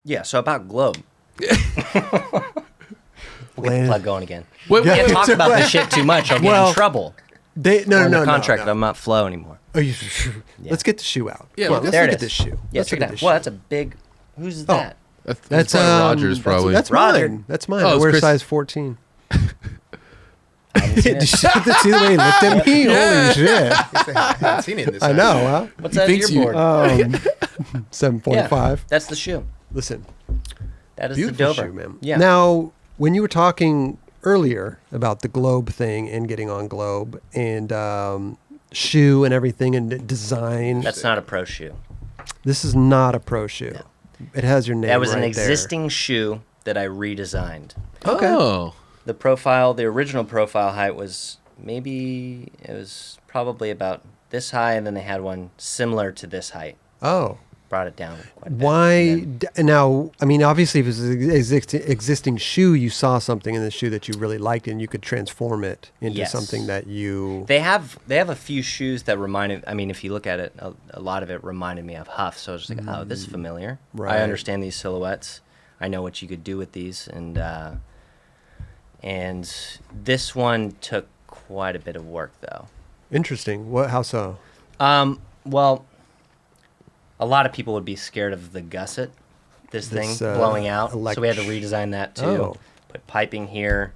Yeah, so about Globe. We'll get the plug going again. Wait, Can't talk about this shit too much. I'll get in trouble. No, contract. I'm not Flow anymore. Let's get the shoe out. Yeah, Come on, let's there look it at this is. shoe. Yeah, Let's check look it at out. this Well, shoe. that's a big. Who's that? That's probably Rogers, probably. That's Roger. mine. That's mine. Oh, I it's wear Chris. size 14. I haven't seen Did it. you see the way he looked at me? Holy shit. I haven't seen it in this I know, huh? What size is your board? 7.5. That's the shoe. Listen, That is beautiful the Dover. shoe, man. Yeah. Now, when you were talking earlier about the Globe thing and getting on Globe and shoe and everything and design, That's not a pro shoe. this is not a pro shoe. No. It has your name That was right an there. existing shoe that I redesigned. Okay. Oh. The original profile height was probably about this high, and then they had one similar to this height. Oh. Brought it down quite a bit. Why? Now, I mean, obviously, if it's an existing shoe, you saw something in the shoe that you really liked, and you could transform it into Yes. something that you. They have a few shoes that reminded. I mean, if you look at it, a lot of it reminded me of Huff. So I was just like, oh, this is familiar. Right. I understand these silhouettes. I know what you could do with these, and this one took quite a bit of work, though. Interesting. What? How so? Well, a lot of people would be scared of the gusset, this thing blowing out. So we had to redesign that too. Oh. Put piping here,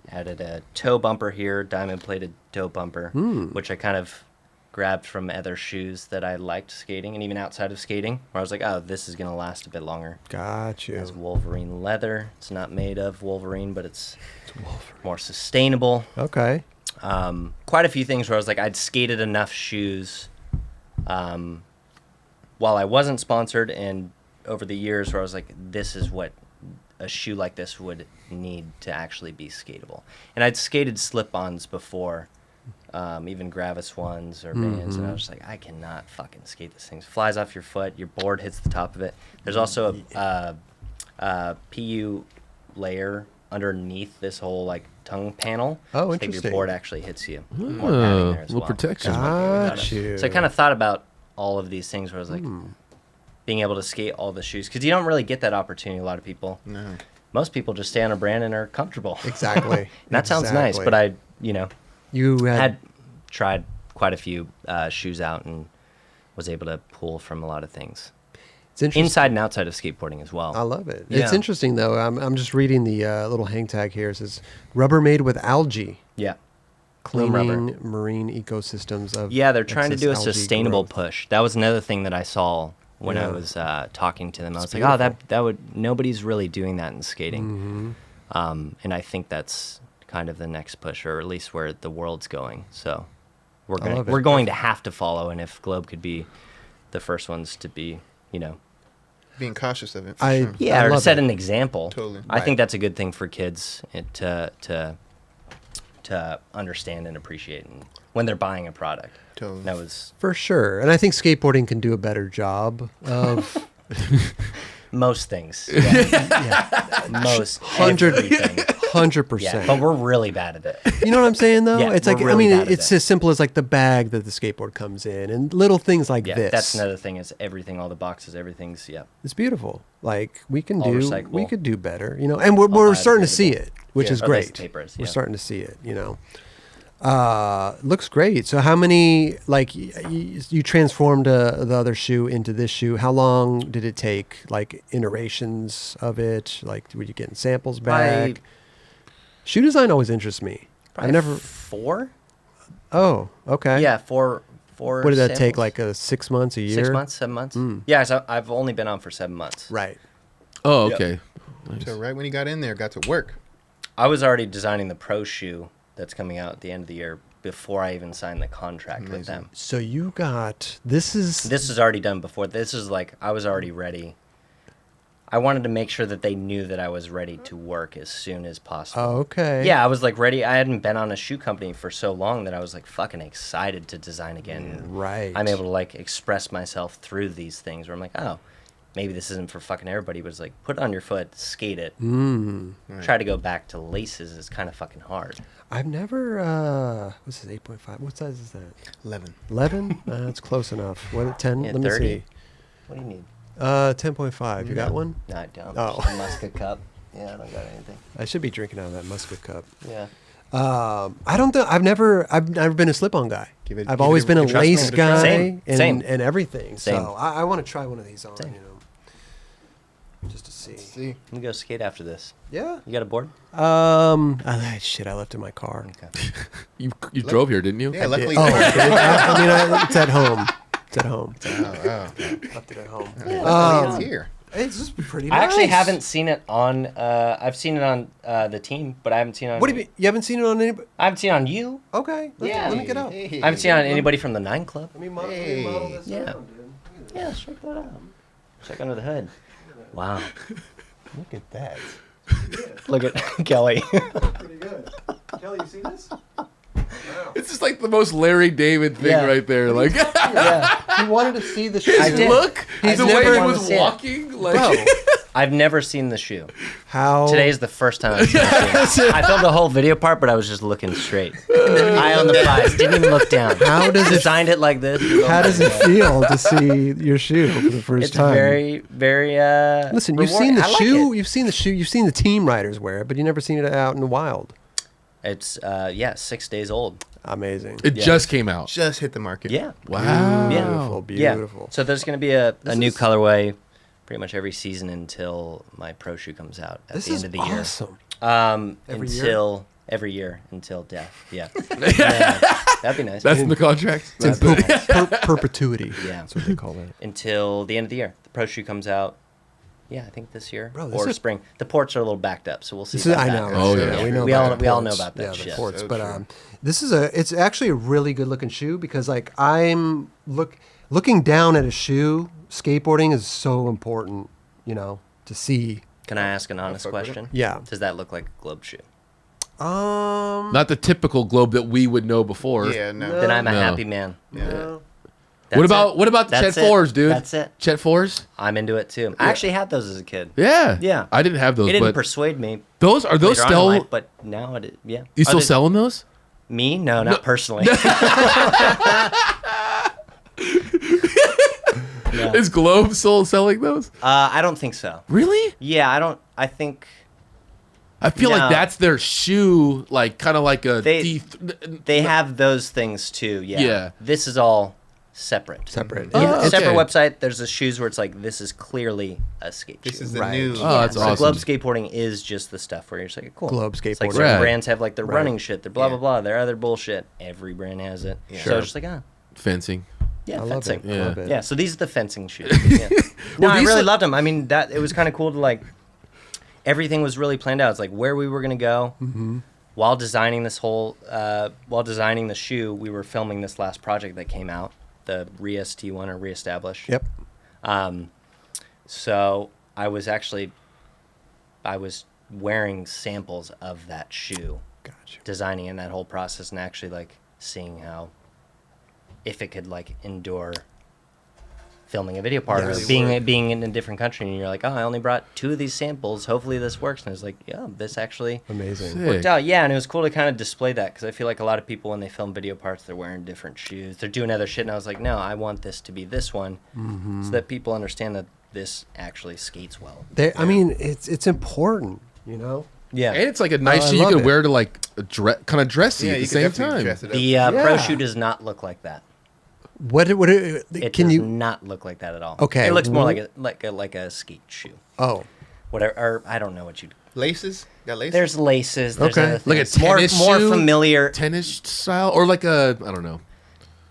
added a toe bumper here, diamond plated toe bumper, which I kind of grabbed from other shoes that I liked skating and even outside of skating, where I was like, oh, this is going to last a bit longer. Got It has you. Wolverine leather. It's not made of Wolverine, but it's more sustainable. Okay. Quite a few things where I was like, I'd skated enough shoes while I wasn't sponsored, and over the years where I was like, this is what a shoe like this would need to actually be skatable. And I'd skated slip-ons before, even Gravis ones or Vans, and I was just like, I cannot fucking skate this thing. It flies off your foot, your board hits the top of it. There's also a PU layer underneath this whole like tongue panel. Oh, so if interesting. your board actually hits you. More padding there as Little well. protection. Got you. So I kind of thought about all of these things where I was like, being able to skate all the shoes, because you don't really get that opportunity. A lot of people, No. most people just stay on a brand and are comfortable. Exactly. And that sounds nice, but I, You had tried quite a few shoes out and was able to pull from a lot of things, It's interesting. inside and outside of skateboarding as well. I love it. Yeah. It's interesting though. I'm just reading the little hang tag here. It says rubber made with algae, Yeah. Clean rubber. cleaning marine ecosystems of. Yeah, they're trying to do a excess algae sustainable growth. push. That was another thing that I saw when I Yeah. was talking to them. I was like, beautiful. oh, that would, nobody's really doing that in skating. Mm-hmm. And I think that's kind of the next push, or at least where the world's going. So we're love it. we're going to have to follow, and if Globe could be the first ones to be, Being cautious of it. For I- sure. yeah, or love set it. an example. Totally. I think that's a good thing for kids to understand and appreciate when they're buying a product. Totally. That was For sure. And I think skateboarding can do a better job of most things. Yeah. Most 100%. Yeah, but we're really bad at it. You know what I'm saying though? Yeah, It's we're like, really bad at it's it. as simple as like the bag that the skateboard comes in and little things like Yeah, this. that's another thing is everything, all the boxes, everything's, yeah. It's beautiful. Like we can All we recyclable. could do better, and we're starting to see biodegradable. it, which Yeah, is or at least great. the paper is, We're yeah. starting to see it, Looks great. So how many, like you transformed the other shoe into this shoe. How long did it take, like iterations of it? Like were you getting samples back? Probably- Shoe design always interests me. Probably I've never, 4? oh, okay. Yeah, four. What did that take, samples. like 6 months, a year? 6 months, 7 months? Yeah, so I've only been on for 7 months. Right. Oh, Yep. okay. Nice. So right when you got in there, got to work. I was already designing the pro shoe that's coming out at the end of the year before I even signed the contract with Amazing. them. So you got, this is already done before. This is like, I was already ready. I wanted to make sure that they knew that I was ready to work as soon as possible. Oh, okay. Yeah, I was like ready. I hadn't been on a shoe company for so long that I was like fucking excited to design again. Right. I'm able to like express myself through these things where I'm like, oh, maybe this isn't for fucking everybody, but it's like put it on your foot, skate it. Right. Try to go back to laces is kind of fucking hard. I've never, what's this, 8.5? What size is that? 11. 11? That's close enough. What, 10? Yeah, Let me 30. see. What do you need? 10.5. You got one? No, I don't. Oh. Just a Muscat cup. Yeah, I don't got anything. I should be drinking out of that Muscat cup. Yeah. I don't think I've never been a slip-on guy. I've always been a trust me, lace give it a try. guy Same. and everything. Same. So I want to try one of these on, Same. just to see. See. We go skate after this. Yeah. You got a board? Shit, I left it in my car. Okay. You drove here, didn't you? Yeah, luckily. Oh, it's at home. It's at home. Oh, Left it at home. it's here. It's just pretty I nice. actually haven't seen it on. I've seen it on the team, but I haven't seen it on. What do you mean? You haven't seen it on anybody? I haven't seen it on you. Okay. Yeah. Let me get out. Hey. I haven't seen it on anybody from the 9 Club. Let me model this Yeah. around, dude. Yeah, check that out. Check under the hood. Wow. Look at that. Look at Kelly. Pretty good. Kelly, you see this? It's just like the most Larry David thing Yeah. right there. Like, Yeah. He wanted to see the shoe. I did. look, He's the never way he wanted was to see it. walking. Like, Bro, I've never seen the shoe. how? Today is the first time I've seen the shoe. I filmed the whole video part, but I was just looking straight. Eye on the prize. Didn't even look down. How does it? Designed it like this. How does it feel to see your shoe for the first It's time? very, very. Listen, you've rewarding. seen the I like shoe. it. You've seen the shoe. You've seen the team riders wear it, but you've never seen it out in the wild. It's 6 days old. Amazing. it Yeah. just came out. Just hit the market. Yeah. Wow. Beautiful. Beautiful. Yeah. So there's going to be a new is- colorway pretty much every season until my pro shoe comes out at This the is end of the awesome. year. Every year? Until every year until death. Yeah. Yeah. That'd be nice. That's in the contract. It's in perpetuity. Yeah. That's what they call it. Until the end of the year. The pro shoe comes out. Yeah, I think this year Bro, this or is- spring. The ports are a little backed up, so we'll see. This is, about I that. know. Oh, sure, yeah. We know. We about all- the we all know ports. about that Yeah, shit. the ports. So But true. this is it's actually a really good looking shoe because like I'm looking down at a shoe. Skateboarding is so important, to see. Can I ask an honest fuck with it. question? Yeah. Does that look like a globe shoe? Not the typical globe that we would know before. Yeah, no. Then I'm a No. happy man. No. That's What about the That's Chet it. fours, dude? That's it. Chet fours? I'm into it too. I actually had those as a kid. Yeah. Yeah. I didn't have those, It didn't but persuade me. those are those later on in still? life, but now it is. Yeah. You Are still they- selling those? Me? No, not personally. No. Is Globe still selling those? I don't think so. Really? Yeah, I don't. I think I feel No. like that's their shoe, like kind of like a They- they have those things too. Yeah. Yeah. This is all separate. Separate. Oh, Yeah, okay. Separate website. There's the shoes where it's like this is clearly a skate This shoe. is the Right. new. Oh, that's So awesome. Globe skateboarding is just the stuff where you're just like, cool. Globe It's like skateboarding. certain Right. brands have like their Right. running shit, their blah Yeah. blah blah, their other bullshit. Every brand has it. Yeah. So Sure. it's just like, fencing. yeah, I love fencing. it. I Yeah. love it. Yeah, so these are the fencing shoes. Yeah. No, I these really are- loved them. I mean, that it was kind of cool to like. Everything was really planned out. It's like where we were gonna go. Mm-hmm. While designing this while designing the shoe, we were filming this last project that came out, the Re-ST1 or Reestablish. Yep. So I was wearing samples of that shoe, Gotcha. designing in that whole process, and actually like seeing how if it could like endure filming a video part Yes. or being in a different country, and you're like, oh, I only brought 2 of these samples. Hopefully this works. And it's like, yeah, this actually Amazing. Sick. worked out. Yeah, and it was cool to kind of display that because I feel like a lot of people when they film video parts, they're wearing different shoes, they're doing other shit, and I was like, no, I want this to be this one, so that people understand that this actually skates well. I mean, it's important, Yeah. And it's like a nice I shoe you love can it. wear to like kind of dressy Yeah, at you the could same definitely time. dress it up. The Yeah. pro shoe does not look like that. What It can does you? not look like that at all. Okay. It looks more like a skate shoe. Oh, Whatever. Or I don't know what you. Laces? Got laces? There's laces. There's Okay. other Like a things. more tennis more shoe? familiar, Tennis style or like a I don't know.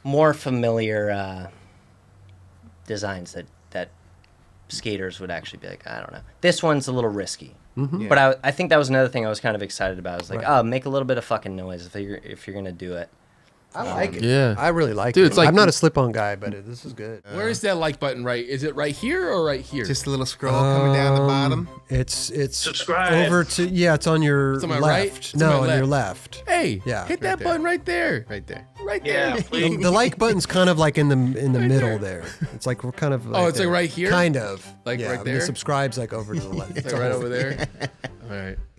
more familiar designs that skaters would actually be like, I don't know. This one's a little risky. Yeah. But I think that was another thing I was kind of excited about. I was like, Right. oh, make a little bit of fucking noise if you're gonna do it. I like it. Yeah. I really like Dude, it. it's like- I'm not a slip-on guy, but this is good. Where is that like button right? Is it right here or right here? Just a little scroll coming down the bottom. It's Subscribe. over to it's on your It's on my right? left. It's on No, my on your left. Hey, Yeah. hit Right that there. button right there. Right there. Right Yeah, there. please. The like button's kind of like in the middle there. It's like we're kind of. Oh, it's like right here? Kind of. Like yeah, right and the there? subscribe's like over to the left. It's like right over there. All right.